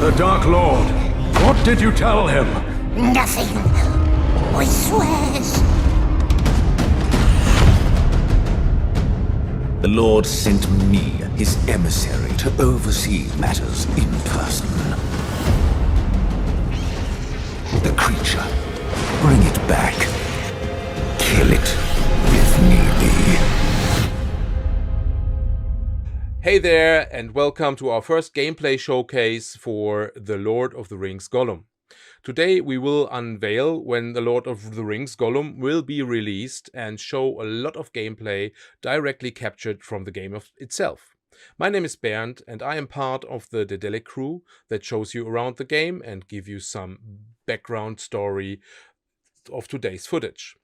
The Dark Lord. What did you tell him? Nothing. I swears. The Lord sent me, his emissary, to oversee matters in person. The creature. Bring it back. Kill it, if need be. Hey there, and welcome to our first gameplay showcase for The Lord of the Rings Gollum. Today we will unveil when The Lord of the Rings Gollum will be released and show a lot of gameplay directly captured from the game itself. My name is Bernd and I am part of the Dedelic crew that shows you around the game and give you some background story of today's footage.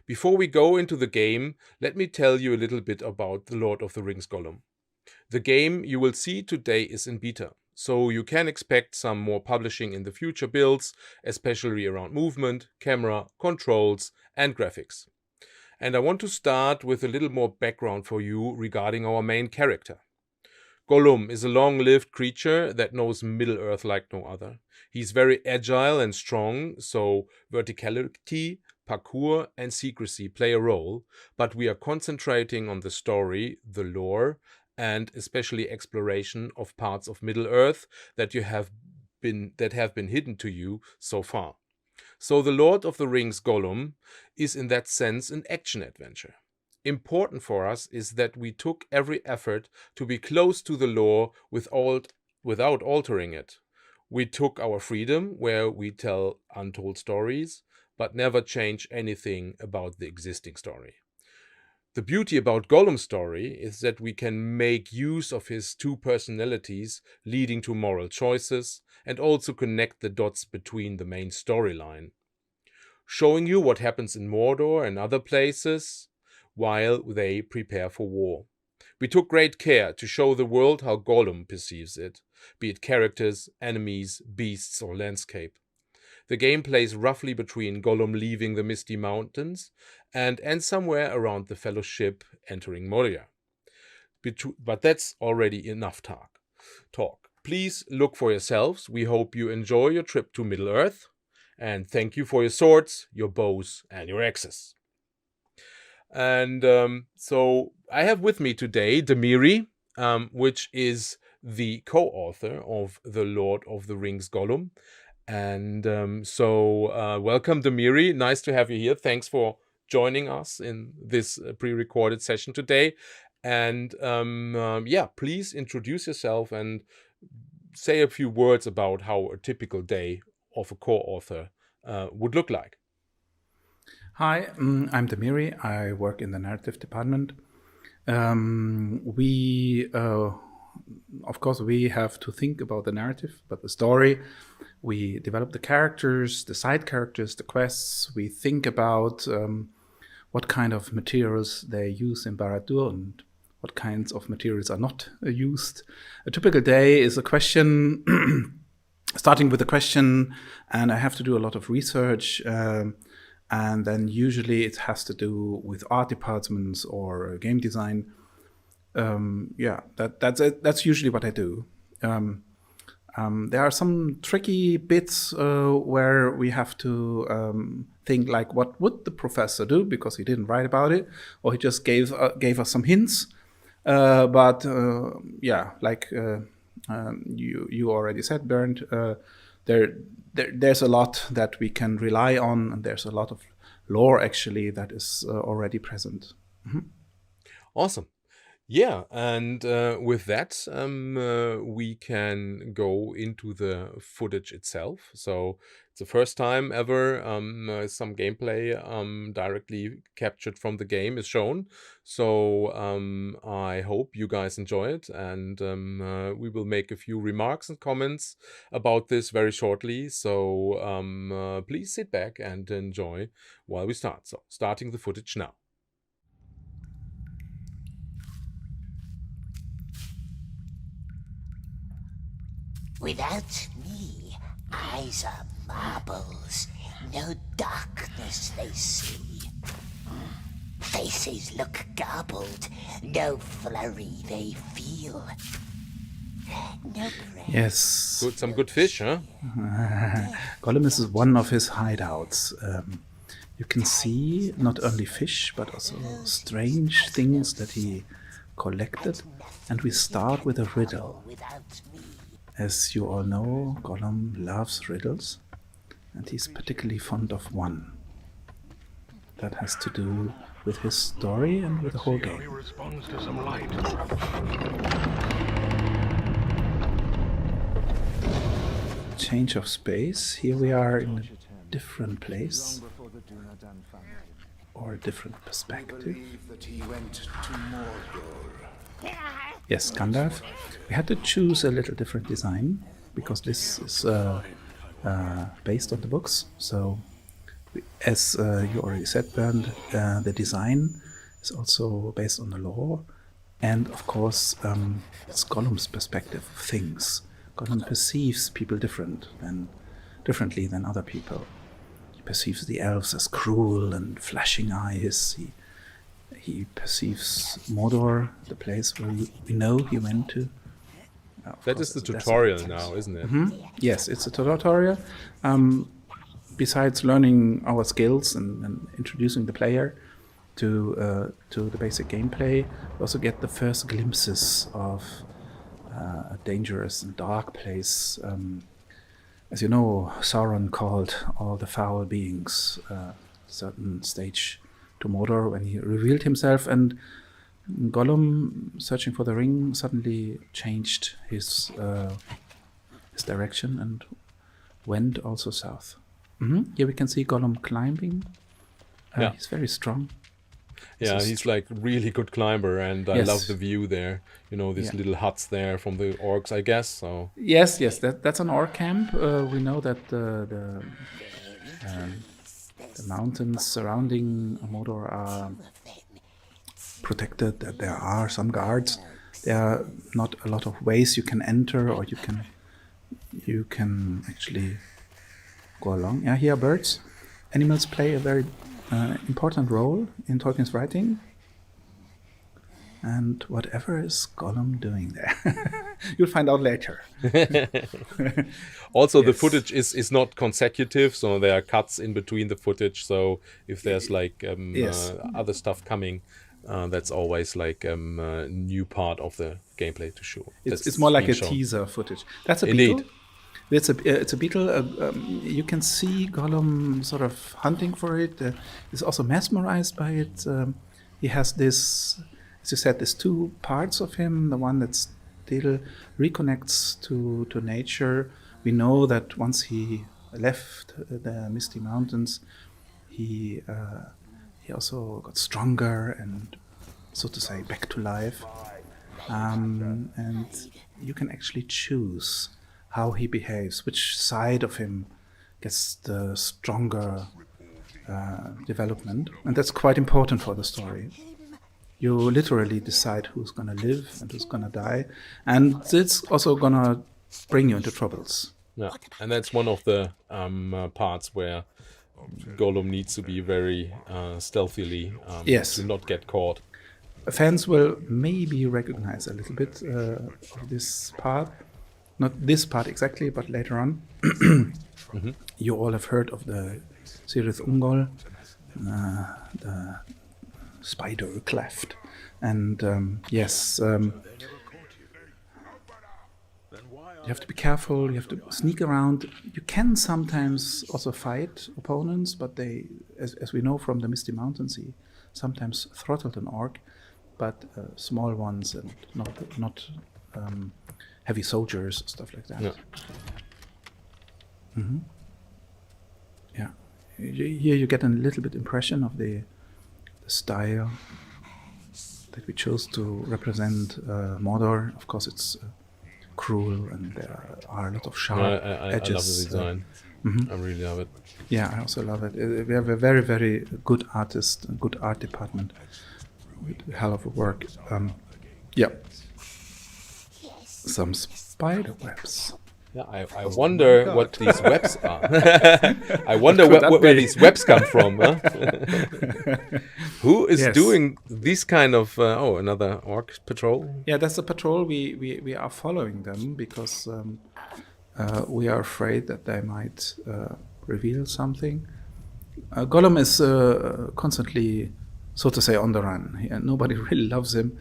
Before we go into the game, let me tell you a little bit about The Lord of the Rings Gollum. The game you will see today is in beta, so you can expect some more publishing in the future builds, especially around movement, camera, controls and graphics. And I want to start with a little more background for you regarding our main character. Gollum is a long-lived creature that knows Middle-earth like no other. He's very agile and strong, so verticality, parkour and secrecy play a role, but we are concentrating on the story, the lore, and especially exploration of parts of Middle-earth that have been hidden to you so far. So The Lord of the Rings Gollum is in that sense an action adventure. Important for us is that we took every effort to be close to the lore without altering it. We took our freedom where we tell untold stories, but never change anything about the existing story. The beauty about Gollum's story is that we can make use of his two personalities leading to moral choices and also connect the dots between the main storyline, showing you what happens in Mordor and other places while they prepare for war. We took great care to show the world how Gollum perceives it, be it characters, enemies, beasts or landscape. The game plays roughly between Gollum leaving the Misty Mountains and ends somewhere around the Fellowship entering Moria. But that's already enough talk. Please look for yourselves. We hope you enjoy your trip to Middle-earth. And thank you for your swords, your bows and your axes. And so I have with me today Demiri, which is the co-author of The Lord of the Rings Gollum. And welcome, Demiri. Nice to have you here. Thanks for joining us in this pre-recorded session today. And please introduce yourself and say a few words about how a typical day of a co-author would look like. Hi, I'm Demiri. I work in the narrative department. Of course, we have to think about the narrative, but the story. We develop the characters, the side characters, the quests. We think about what kind of materials they use in Barad-dûr and what kinds of materials are not used. A typical day is a question, starting with a question, and I have to do a lot of research. And then usually it has to do with art departments or game design. That's usually what I do. There are some tricky bits where we have to think like, what would the professor do? Because he didn't write about it, or he just gave us some hints. You already said, Bernd, there's a lot that we can rely on, and there's a lot of lore actually that is already present. Mm-hmm. Awesome. Yeah, and with that, we can go into the footage itself. So it's the first time ever some gameplay directly captured from the game is shown. So I hope you guys enjoy it, and we will make a few remarks and comments about this very shortly. So please sit back and enjoy while we start. So starting the footage now. Without me, eyes are marbles, no darkness they see. Faces look garbled, no flurry they feel. Yes. Good, some good fish, huh? Gollum is one of his hideouts. You can see not only fish, but also strange things that he collected. And we start with a riddle. As you all know, Gollum loves riddles, and he's particularly fond of one. That has to do with his story and with the whole He game. responds to some light. Change of space. Here we are in a different place or a different perspective. Yes, Gandalf. We had to choose a little different design because this is based on the books. So, as you already said, Bernd, the design is also based on the lore, and of course, it's Gollum's perspective of things. Gollum perceives people differently than other people. He perceives the elves as cruel and flashing eyes. He perceives Mordor, the place where we know he went to. That is the tutorial now, isn't it? Yes, it's a tutorial. Besides learning our skills and introducing the player to the basic gameplay, we also get the first glimpses of a dangerous and dark place. As you know, Sauron called all the foul beings certain stage to Mordor when he revealed himself, and Gollum, searching for the ring, suddenly changed his direction and went also south. Here we can see Gollum climbing. Yeah. He's very strong. Yeah, he's like really good climber, and I Yes. love the view there. You know, these Yeah. little huts there from the orcs, I guess. So Yes, that's an orc camp. We know that the mountains surrounding Mordor are protected, that there are some guards. There are not a lot of ways you can enter, or you can actually go along. Yeah, here are birds. Animals play a very important role in Tolkien's writing. And whatever is Gollum doing there? You'll find out later. also the Yes. footage is not consecutive, so there are cuts in between the footage. So if there's like Yes. other stuff coming, that's always like a new part of the gameplay to show. It's more like being a shown. teaser footage. That's a Indeed. beetle. It's a beetle. You can see Gollum sort of hunting for it. He's also mesmerized by it. He has this, as you said, there's two parts of him. The one that still reconnects to nature. We know that once he left the Misty Mountains, he also got stronger and, so to say, back to life. And you can actually choose how he behaves, which side of him gets the stronger development. And that's quite important for the story. You literally decide who's going to live and who's going to die. And it's also going to bring you into troubles. Yeah, and that's one of the parts where Gollum needs to be very stealthily Yes. to not get caught. Fans will maybe recognize a little bit of this part. Not this part exactly, but later on. You all have heard of the Cirith Ungol, the spider cleft. And yes, you have to be careful, you have to sneak around. You can sometimes also fight opponents, but they, as we know from the Misty Mountains, he sometimes throttled an orc, but small ones and not heavy soldiers, stuff like that. Yeah. Yeah. Here you get a little bit impression of the style that we chose to represent Mordor. Of course, it's cruel, and there are a lot of sharp I edges. love the design. I really love it. Yeah, I also love it. We have a very, very good artist, a good art department. A hell of a work. Yeah. Some spider webs. Yeah, I wonder what these webs are. I wonder where these webs come from. Huh? Who is Yes. doing these kind of... another orc patrol? Yeah, that's the patrol. We are following them because we are afraid that they might reveal something. Gollum is constantly, so to say, on the run. Nobody really loves him.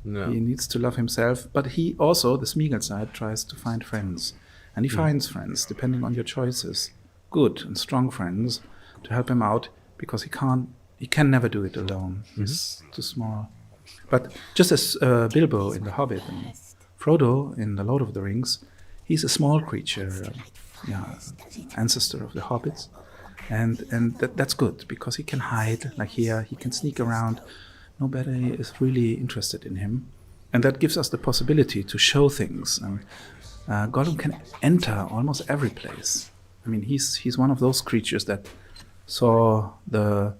No. He needs to love himself. But he also, the Smeagol side, tries to find friends. And he finds friends, depending on your choices. Good and strong friends to help him out because he can never do it alone. He's too small. But just as Bilbo in The Hobbit and Frodo in The Lord of the Rings, he's a small creature, ancestor of the hobbits. And that's good because he can hide, like here, he can sneak around. Nobody is really interested in him. And that gives us the possibility to show things. And Gollum can enter almost every place. I mean, he's one of those creatures that saw the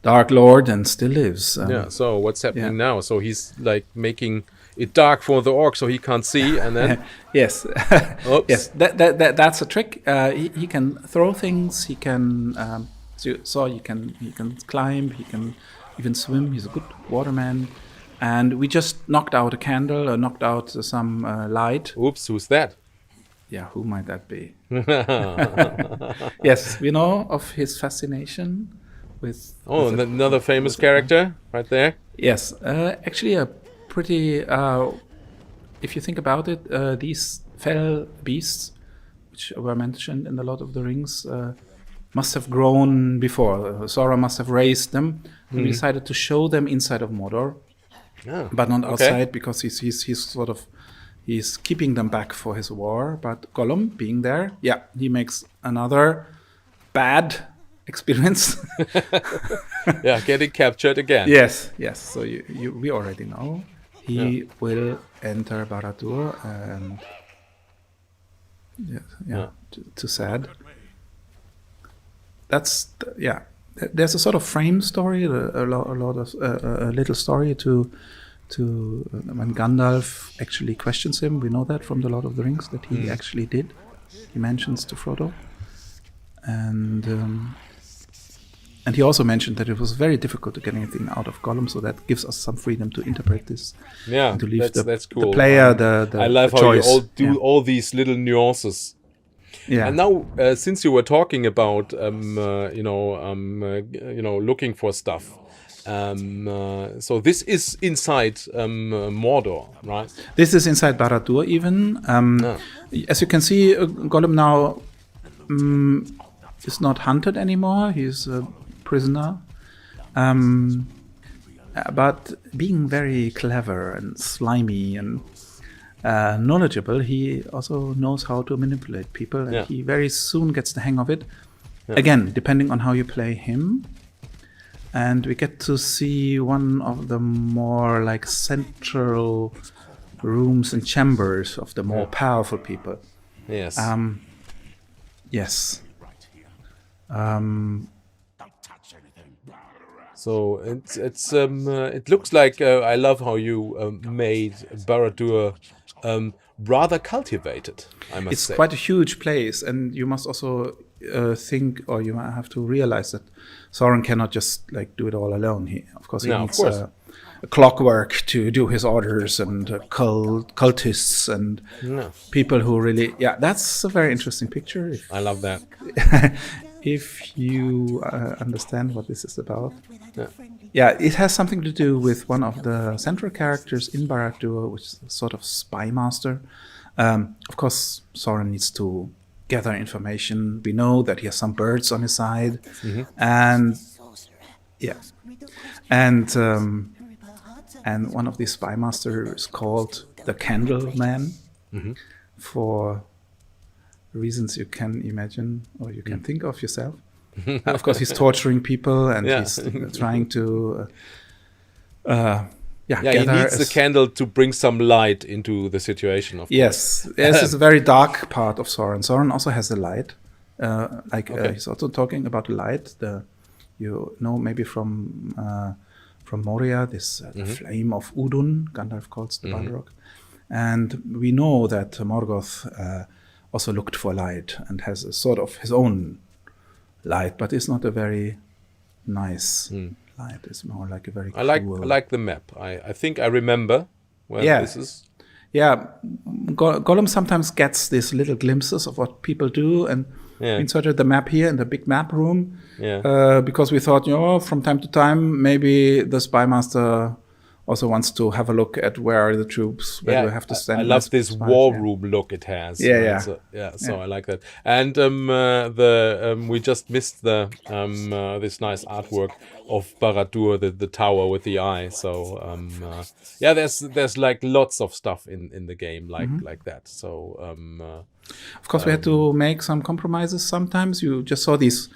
Dark Lord and still lives. So what's happening now? So he's like making it dark for the orc so he can't see, and then... Yes. Oops. Yes, that's a trick. He can throw things, he can... he can climb, he can even swim. He's a good waterman. And we just knocked out a candle, or knocked out some light. Oops, who's that? Yeah, who might that be? Yes, we know of his fascination with... Another famous character right there. Yes, actually a pretty... if you think about it, these fell beasts, which were mentioned in The Lord of the Rings, must have grown before. Sauron must have raised them. And we decided to show them inside of Mordor. But not outside because he's keeping them back for his war. But Gollum being there, he makes another bad experience. Getting captured again. Yes. So we already know he will enter Barad-dûr, and too sad. There's a sort of frame story, a little story to when Gandalf actually questions him. We know that from The Lord of the Rings that he actually did. He mentions to Frodo, and he also mentioned that it was very difficult to get anything out of Gollum, so that gives us some freedom to interpret this. Yeah, and to leave that's cool. The player the I love the how choice. you all do all these little nuances. Yeah. And now, since you were talking about, looking for stuff, so this is inside Mordor, right? This is inside Barad-dûr even. As you can see, Gollum now is not hunted anymore. He's a prisoner. But being very clever and slimy and knowledgeable, he also knows how to manipulate people, and he very soon gets the hang of it. Again, depending on how you play him. And we get to see one of the more like central rooms and chambers of the more powerful people. Yes. Yes. So it's it looks like I love how you made Barad-dûr rather cultivated, I must say. It's quite a huge place, and you must also think, or you might have to realize that Sauron cannot just like do it all alone. He needs a clockwork to do his orders, and cultists and people who really... that's a very interesting picture. I love that. If you understand what this is about. It has something to do with one of the central characters in Barad-dûr, which is a sort of spy master. Of course, Sauron needs to gather information. We know that he has some birds on his side, and one of these spy masters is called the Candle Man, for reasons you can imagine or you can think of yourself. Of course, he's torturing people, and he's trying to he needs the candle to bring some light into the situation, of course. Yes, this is a very dark part of Sauron. Sauron also has a light. He's also talking about the light. You know, maybe from Moria, this flame of Udun, Gandalf calls the Balrog. And we know that Morgoth also looked for light and has a sort of his own light, but it's not a very nice light is more like a very I like cool. the map. I think I remember where Yeah. this is. Yeah, Gollum sometimes gets these little glimpses of what people do, and Yeah. we inserted the map here in the big map room Yeah. because we thought, from time to time, maybe the spy master also wants to have a look at where are the troops, where do I have to stand. I love this spies, war yeah. room look it has. Yeah, right? yeah. So Yeah. I like that. And we just missed the this nice artwork of Barad-dûr, the tower with the eye. So there's like lots of stuff in the game like that. So Of course, we had to make some compromises. Sometimes you just saw these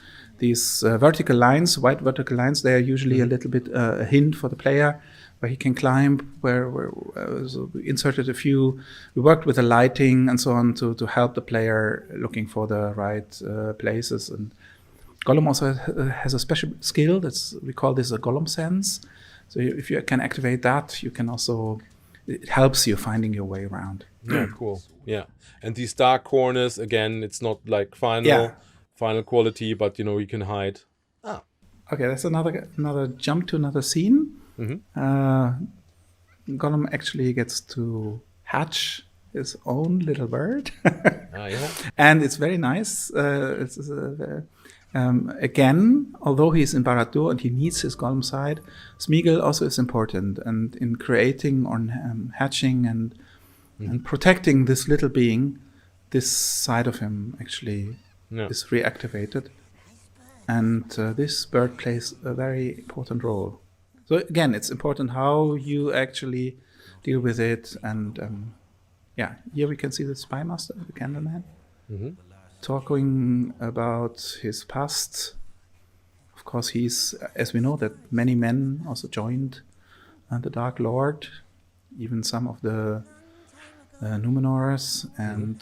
vertical lines, white vertical lines. They are usually a little bit a hint for the player where he can climb. So we inserted a few. We worked with the lighting and so on to help the player looking for the right places. And Gollum also has a special skill. We call this a Gollum sense. So if you can activate that, you can also. It helps you finding your way around. yeah, cool. Yeah, and these dark corners again. It's not like Yeah. final quality, but you can hide. Okay, that's another jump to another scene. Gollum actually gets to hatch his own little bird, Yeah. and it's very nice. Again, although he's in Barad-dûr and he needs his Gollum side, Smeagol also is important, and in creating or hatching and protecting this little being, this side of him actually Yeah. is reactivated. And this bird plays a very important role. So again, it's important how you actually deal with it. And here we can see the spy master, the Candleman, talking about his past. Of course, as we know, that many men also joined the Dark Lord, even some of the Numenors, and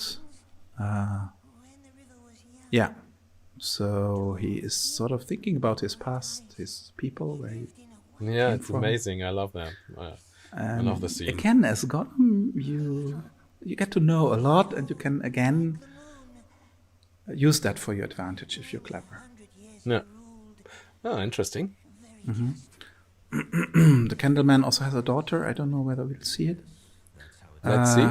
so he is sort of thinking about his past, his people, where he Yeah, came it's from. amazing. I love that. I love the scene. Again, as Gollum, you get to know a lot, and you can again use that for your advantage if you're clever. Yeah. Oh, interesting. The Candleman also has a daughter. I don't know whether we'll see it. Let's see.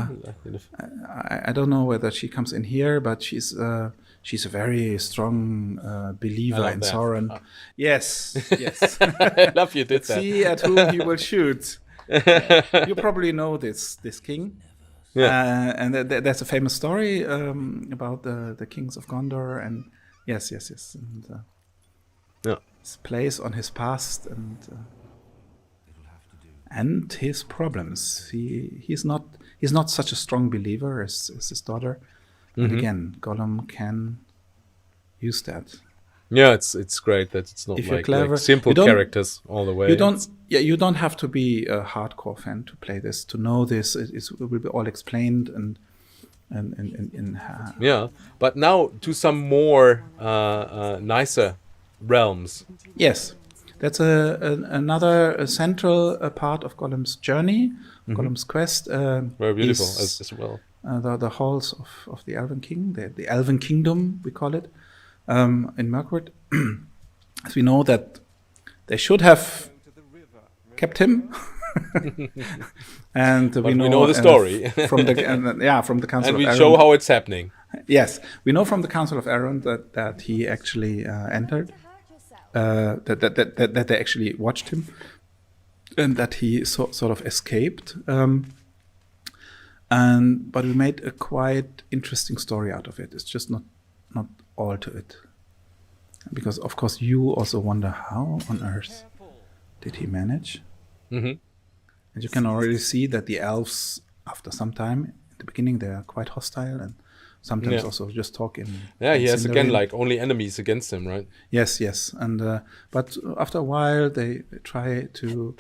I don't know whether she comes in here, but she's a very strong believer love in that. Sauron. Yes, yes. I love you did that. See at whom he will shoot. You probably know this king. Yeah. And there's a famous story about the kings of Gondor, and yes. And, Yeah. his place on his past and his problems. He's not such a strong believer as his daughter. And again, Gollum can use that. Yeah, it's great that it's not If you're like clever, simple you don't- characters all the way. You don't have to be a hardcore fan to play this, to know this. It will be all explained and Yeah, but now to some more nicer realms. yes, that's another central part of Gollum's journey, Gollum's quest. Very beautiful is, as well. the halls of the Elven King, the Elven Kingdom, we call it, in Mirkwood. As we know that they should have kept him. And But we know the story. from the Council And of we Elrond. show how it's happening. Yes, we know from the Council of Elrond that he actually entered, that they actually watched him, and that he sort of escaped. But we made a quite interesting story out of it. It's just not all to it, because of course you also wonder how on earth did he manage. Mhm. And you can already see that the elves, after some time, at the beginning, they are quite hostile and sometimes Yeah. also just talk in. Yeah, he in has again Sindarin. like only enemies against him, right? Yes, and but after a while they try to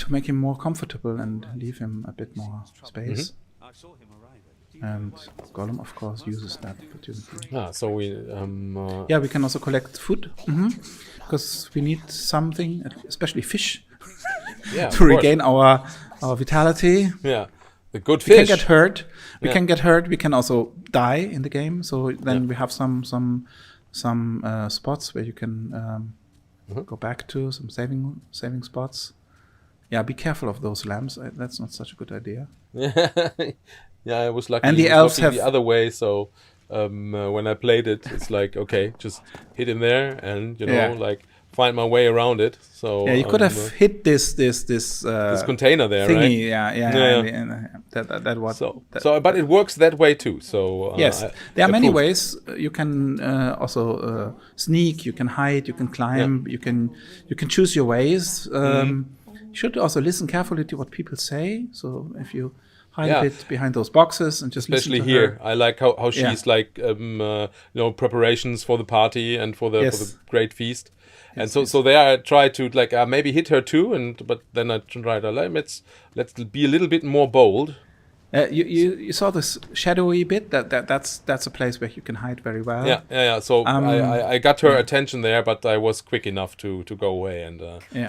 make him more comfortable and leave him a bit more space. And Gollum, of course, uses that opportunity. Yeah, so we Yeah, we can also collect food because we need something, especially fish, yeah, of to course. regain our vitality. Yeah, the good We can fish. get hurt. We Yeah. can get hurt. We can also die in the game. So then we have some spots where you can Go back to some saving spots. Yeah, be careful of those lamps. That's not such a good idea. Yeah, I was lucky. And the He was elves looking have- the other way, so when I played it, it's like, okay, just hit in there and like find my way around it. So Yeah, you could have hit this this container there, thingy. right? Yeah. That was So but it works that way too. So yes, I there are many approve. ways. You can also sneak. You can hide. You can climb. You can choose your ways. You should also listen carefully to what people say. So if you hide a bit behind those boxes and just Especially listen to here, her. I like how she's like preparations for the party and for the great feast. And so there I try to like maybe hit her too, but then I try to like let's be a little bit more bold. You saw this shadowy bit. That's a place where you can hide very well. Yeah. So I got her attention there, but I was quick enough to go away and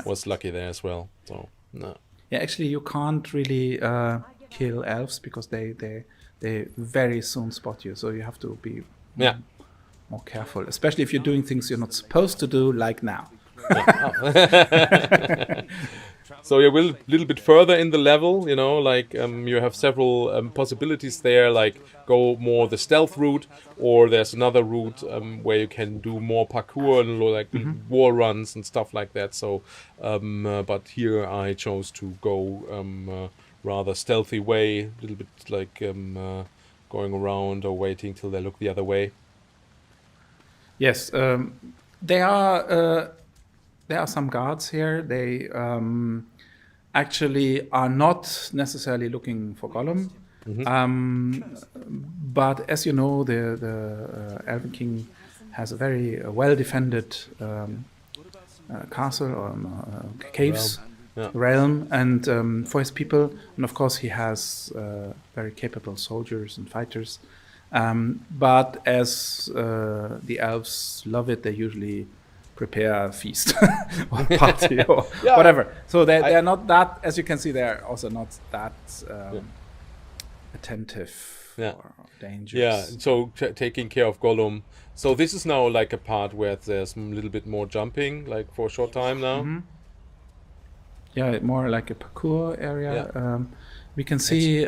was lucky there as well. So no. Yeah, actually, you can't really kill elves because they very soon spot you. So you have to be more careful, especially if you're doing things you're not supposed to do, like now. So you're a little bit further in the level, like you have several possibilities there, like go more the stealth route, or there's another route where you can do more parkour, like wall runs and stuff like that. So, but here I chose to go rather stealthy way, a little bit like going around or waiting till they look the other way. Yes, there are some guards here. They actually are not necessarily looking for Gollum, but as you know, the Elven King has a very well defended castle or caves. Realm and for his people, and of course he has very capable soldiers and fighters, but as the elves love it, they usually prepare a feast or party or whatever. So they're not that, as you can see, they're also not that attentive or dangerous. Yeah, so taking care of Gollum. So this is now like a part where there's a little bit more jumping, like for a short time now. Yeah, more like a parkour area. We can see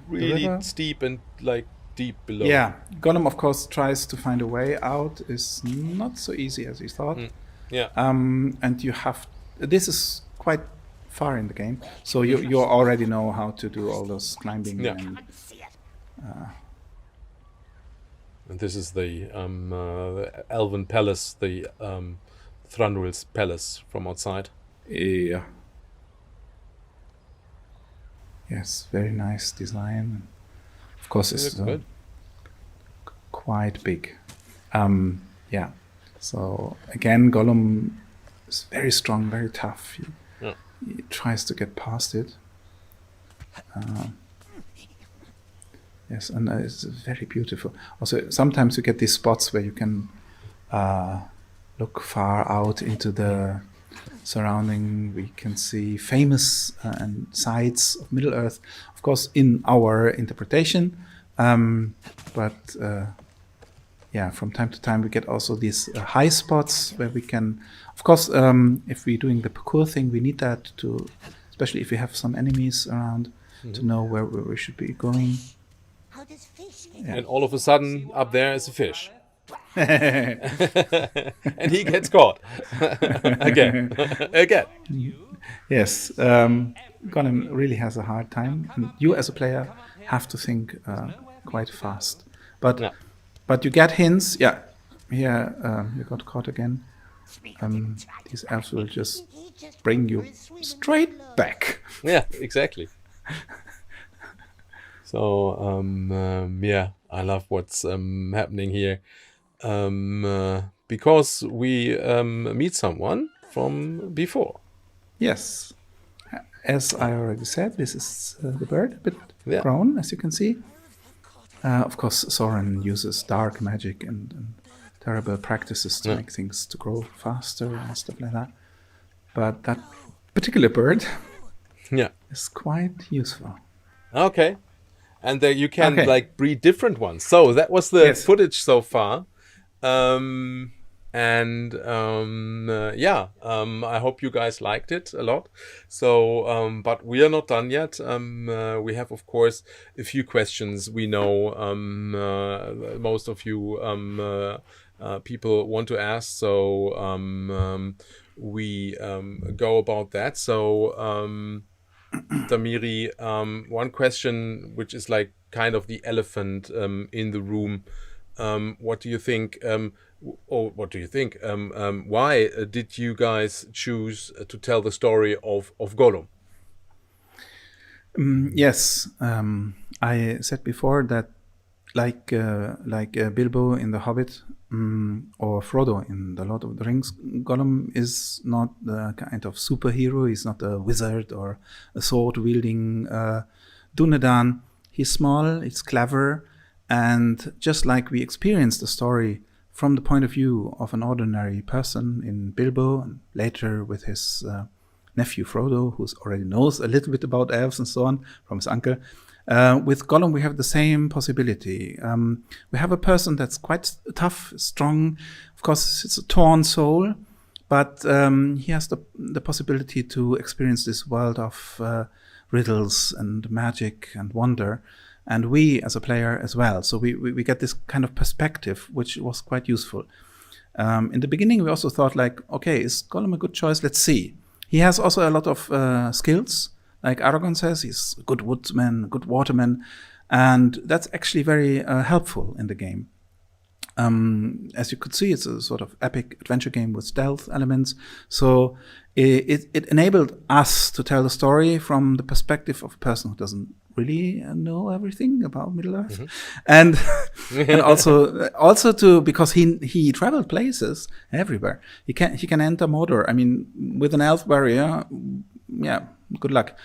really steep and like deep below. Yeah, Gollum of course tries to find a way out. Is not so easy as he thought. And you have this is quite far in the game, so you already know how to do all those climbing. And this is the Elven Palace, the Thranduil's Palace from outside. Yeah. Yes, very nice design. Of course, it's quite big. Yeah. So again, Gollum is very strong, very tough. He tries to get past it. Yes, and it's very beautiful. Also, sometimes you get these spots where you can look far out into the surrounding. We can see famous and sites of Middle Earth, of course, in our interpretation. But from time to time we get also these high spots where we can, of course, if we're doing the parkour thing, we need that to, especially if we have some enemies around, to know where we should be going. How does fish get And all of a sudden, up there is a fish. And he gets caught. Again. Yes, Gollum really has a hard time. And you as a player have to think quite fast. But you get hints. Yeah, here you got caught again. These elves will just bring you straight back. Yeah, exactly. So, I love what's happening here. Because we meet someone from before. Yes. As I already said, this is the bird, a bit grown, as you can see. Of course, Soren uses dark magic and terrible practices to make things to grow faster and stuff like that. But that particular bird is quite useful. Okay. And you can like breed different ones. So that was the footage so far. And I hope you guys liked it a lot. So, but we are not done yet. We have, of course, a few questions. We know most of you people want to ask, so we go about that. So, Damiri, one question which is like kind of the elephant in the room. What do you think? Why did you guys choose to tell the story of Gollum? Yes, I said before that, like Bilbo in The Hobbit, or Frodo in The Lord of the Rings, Gollum is not the kind of superhero. He's not a wizard or a sword-wielding Dunedain. He's small, he's clever, and just like we experience the story from the point of view of an ordinary person in Bilbo, and later with his nephew Frodo, who already knows a little bit about elves and so on from his uncle. With Gollum, we have the same possibility. We have a person that's quite tough, strong. Of course, it's a torn soul, but he has the possibility to experience this world of riddles and magic and wonder. And we, as a player, as well. So we get this kind of perspective, which was quite useful. In the beginning, we also thought, like, okay, is Gollum a good choice? Let's see. He has also a lot of skills. Like Aragorn says, he's a good woodsman, a good waterman. And that's actually very helpful in the game. As you could see, it's a sort of epic adventure game with stealth elements. So it enabled us to tell the story from the perspective of a person who doesn't really know everything about Middle Earth, and and also to because he traveled places everywhere. He can enter Mordor. I mean, with an elf warrior, yeah, good luck.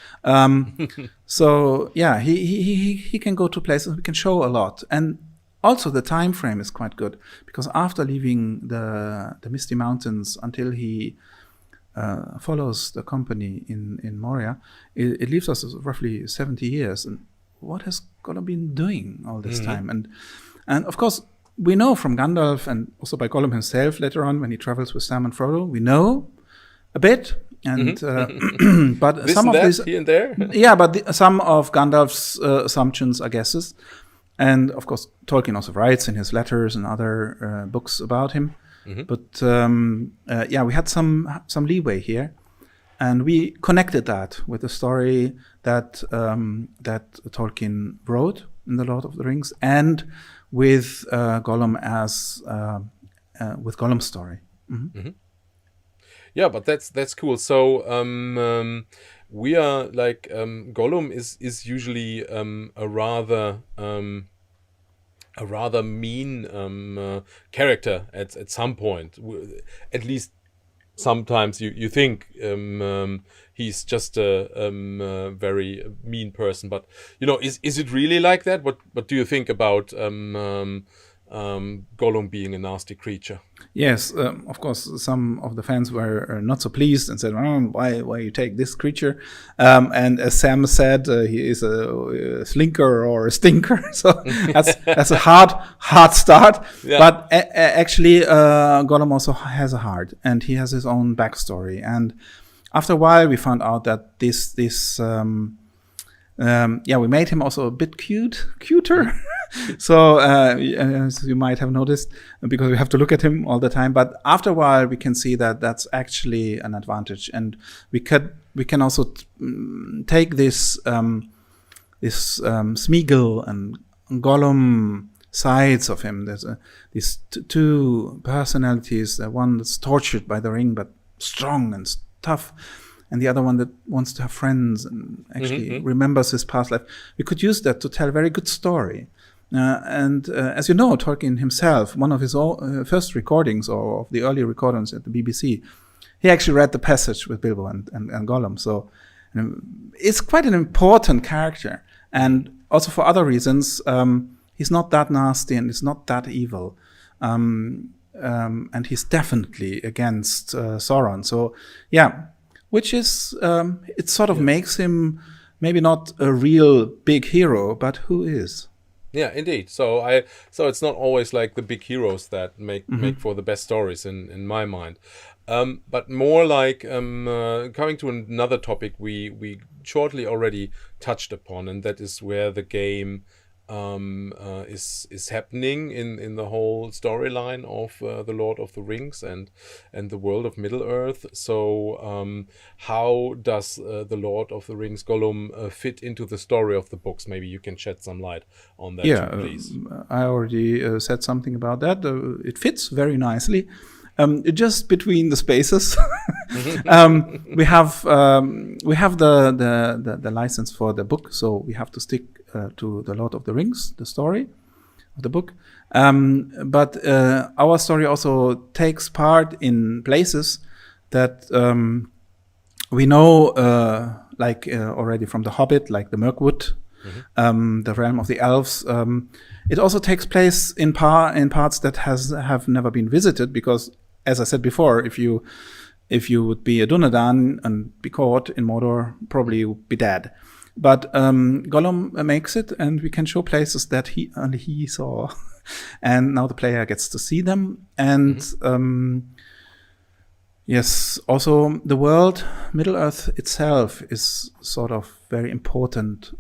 So yeah, he can go to places. We can show a lot, and also the time frame is quite good because after leaving the Misty Mountains until he follows the company in Moria, it leaves us roughly 70 years. And what has Gollum been doing all this time? And of course, we know from Gandalf and also by Gollum himself later on when he travels with Sam and Frodo, we know a bit. And but some of these here and there, yeah, but some of Gandalf's assumptions are guesses. And of course, Tolkien also writes in his letters and other books about him. But yeah, we had some leeway here, and we connected that with the story that that Tolkien wrote in The Lord of the Rings, and with Gollum as with Gollum's story. Yeah, but that's cool. So we are like Gollum is usually a rather mean character at some point. At least sometimes you think he's just a very mean person. But you know, is it really like that? What do you think about Gollum being a nasty creature? Yes, of course, some of the fans were not so pleased and said, oh, why you take this creature? And as Sam said, he is a slinker or a stinker. So that's a hard start. Yeah. But actually, Gollum also has a heart, and he has his own backstory. And after a while, we found out that this we made him also a bit cuter. So as you might have noticed, because we have to look at him all the time. But after a while, we can see that that's actually an advantage, and we can also take this Smeagol and Gollum sides of him. There's these two personalities. One that's tortured by the ring, but strong and tough. And the other one that wants to have friends and actually remembers his past life. We could use that to tell a very good story. And as you know, Tolkien himself, one of his first recordings or of the early recordings at the BBC, he actually read the passage with Bilbo and Gollum. So it's quite an important character. And also for other reasons, he's not that nasty and he's not that evil. And he's definitely against Sauron. So yeah. Which is, it sort of makes him maybe not a real big hero, but who is? Yeah, indeed. So it's not always like the big heroes that make for the best stories in my mind, but more like coming to another topic we shortly already touched upon, and that is where the game is happening in the whole storyline of the Lord of the Rings and the world of Middle Earth. So how does the Lord of the Rings Gollum fit into the story of the books? Maybe you can shed some light on that Yeah, too, please. I already said something about that. It fits very nicely. Just between the spaces, we have the license for the book, so we have to stick to the Lord of the Rings, the story of the book. But our story also takes part in places that we know, already from The Hobbit, like the Mirkwood, the realm of the elves. It also takes place in parts that have never been visited, because, as I said before, if you would be a Dunedain and be caught in Mordor, probably you would be dead. But Gollum makes it, and we can show places that only he saw, and now the player gets to see them. And yes, also the world, Middle Earth itself, is sort of very important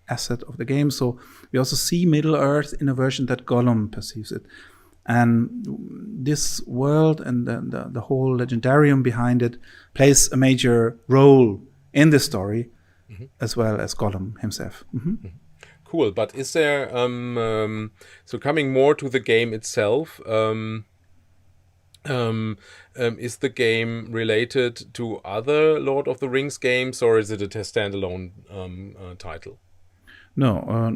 asset of the game. So we also see Middle Earth in a version that Gollum perceives it. And this world and the whole legendarium behind it plays a major role in the story, as well as Gollum himself. Cool, but is there so coming more to the game itself? Is the game related to other Lord of the Rings games, or is it a standalone title? No,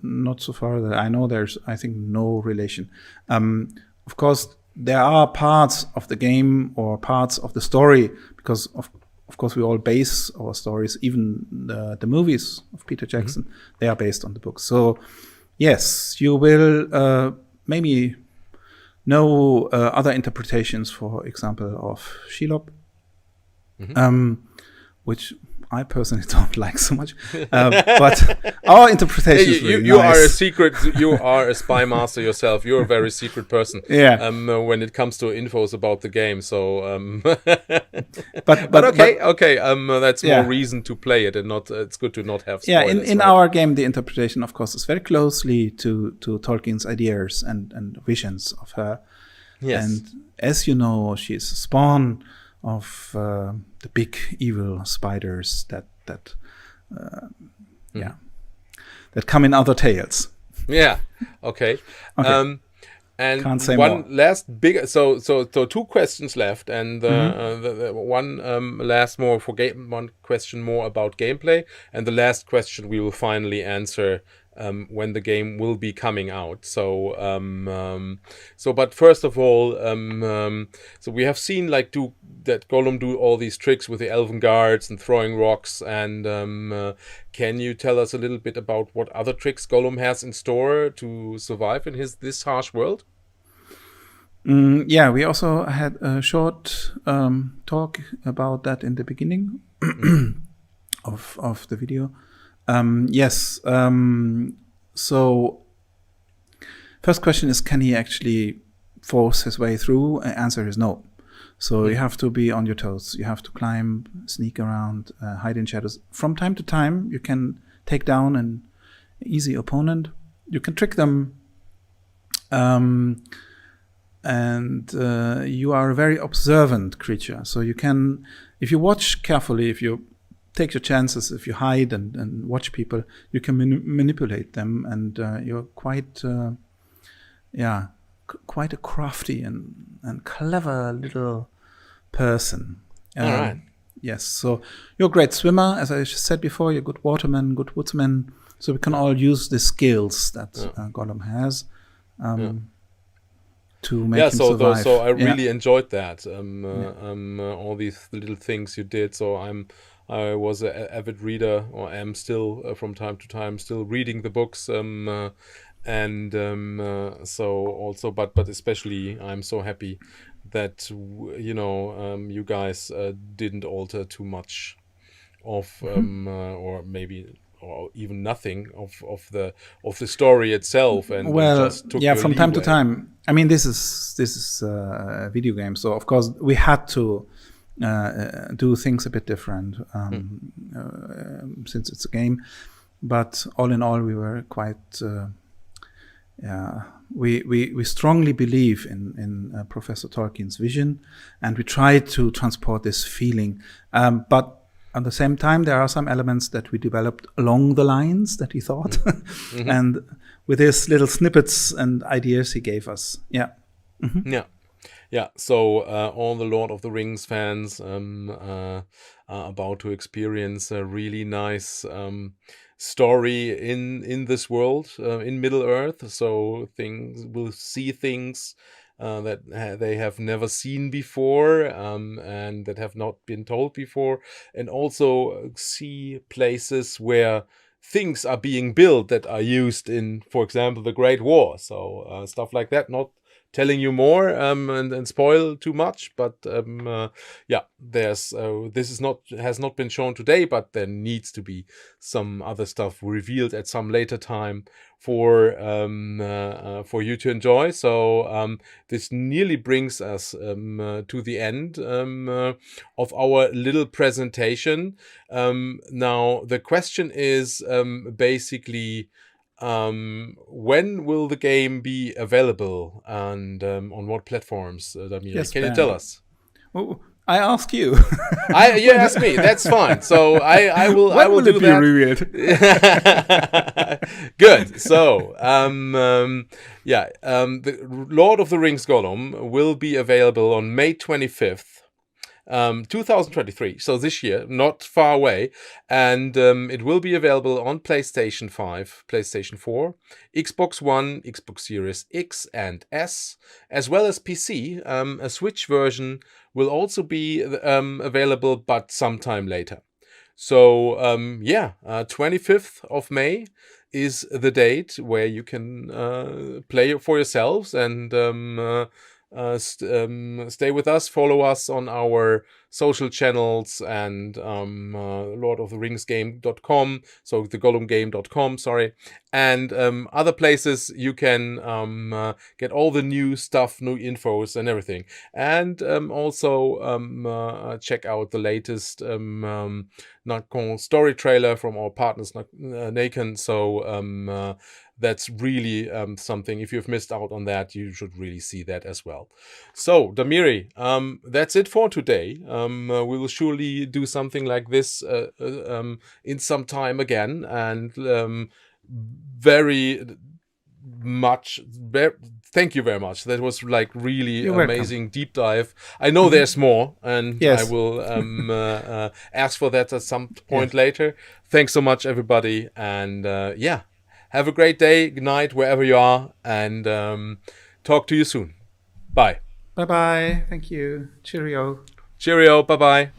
not so far that I know. There's, I think, no relation. Of course, there are parts of the game or parts of the story, because of course we all base our stories, even the movies of Peter Jackson, they are based on the books. So yes, you will maybe know other interpretations, for example, of Shelob, which I personally don't like so much, but our interpretation is really you nice. are a secret. You are a spy master yourself. You're a very secret person. Yeah. When it comes to infos about the game, so but okay. That's Yeah. more reason to play it, and not. It's good to not have Yeah, spoilers. in right? our game, the interpretation, of course, is very closely to Tolkien's ideas and visions of her. Yes. And as you know, she is a spawn of the big evil spiders that come in other tales. Yeah. Okay. Okay. And Can't say one more. last big. So two questions left, and the one last more for game. One question more about gameplay, and the last question we will finally answer when the game will be coming out. So but first of all, so we have seen that Gollum do all these tricks with the elven guards and throwing rocks, and can you tell us a little bit about what other tricks Gollum has in store to survive in this harsh world? Yeah, we also had a short talk about that in the beginning of the video. Yes. So, first question is, can he actually force his way through? Answer is no. So you have to be on your toes. You have to climb, sneak around, hide in shadows. From time to time, you can take down an easy opponent. You can trick them. And you are a very observant creature. So you can, if you watch carefully, if you take your chances, if you hide and watch people, you can manipulate them, and you're quite a crafty and clever little person. All right. Yes, so you're a great swimmer, as I said before. You're a good waterman, good woodsman. So we can all use the skills that Gollum has. To make him survive. So I really enjoyed that. All these little things you did. So I was an avid reader, or am still from time to time still reading the books. So also, but especially, I'm so happy that you guys didn't alter too much of or maybe or even nothing of the story itself, and just took your from time to leeway. time. I mean, this is a video game, so of course we had to do things a bit different since it's a game. But all in all, we were quite. We strongly believe in Professor Tolkien's vision, and we try to transport this feeling. But at the same time, there are some elements that we developed along the lines that he thought, and with his little snippets and ideas he gave us. Yeah. Yeah. So all the Lord of the Rings fans are about to experience a really nice story in this world, in Middle Earth. So things will see things that they have never seen before, and that have not been told before, and also see places where things are being built that are used in, for example, the Great War. So stuff like that. Not telling you more and spoil too much, but there's has not been shown today, but there needs to be some other stuff revealed at some later time for you to enjoy. So this nearly brings us to the end of our little presentation. Now the question is basically, when will the game be available, and on what platforms? Yes, can you Ben. tell us? Oh, I ask you. You ask me. That's fine. So I will. When I will will do it be that. revealed? Good. So the Lord of the Rings Gollum will be available on May 25th. 2023, so this year, not far away, and it will be available on PlayStation 5, PlayStation 4, Xbox One, Xbox Series X and S, as well as PC. A Switch version will also be available, but sometime later. So 25th of May is the date where you can play for yourselves, and stay with us, follow us on our social channels, and lordoftheringsgame.com, so the gollumgame.com, sorry, and other places you can get all the new stuff, new infos and everything, and also check out the latest Nakon story trailer from our partners Nakon. So that's really something. If you've missed out on that, you should really see that as well. So, Damiri, that's it for today. We will surely do something like this in some time again, and thank you very much. That was like really You're amazing welcome. deep dive. I know there's more, and Yes. I will ask for that at some point later. Thanks so much, everybody, and have a great day, good night, wherever you are, and talk to you soon. Bye. Bye-bye. Thank you. Cheerio. Cheerio. Bye-bye.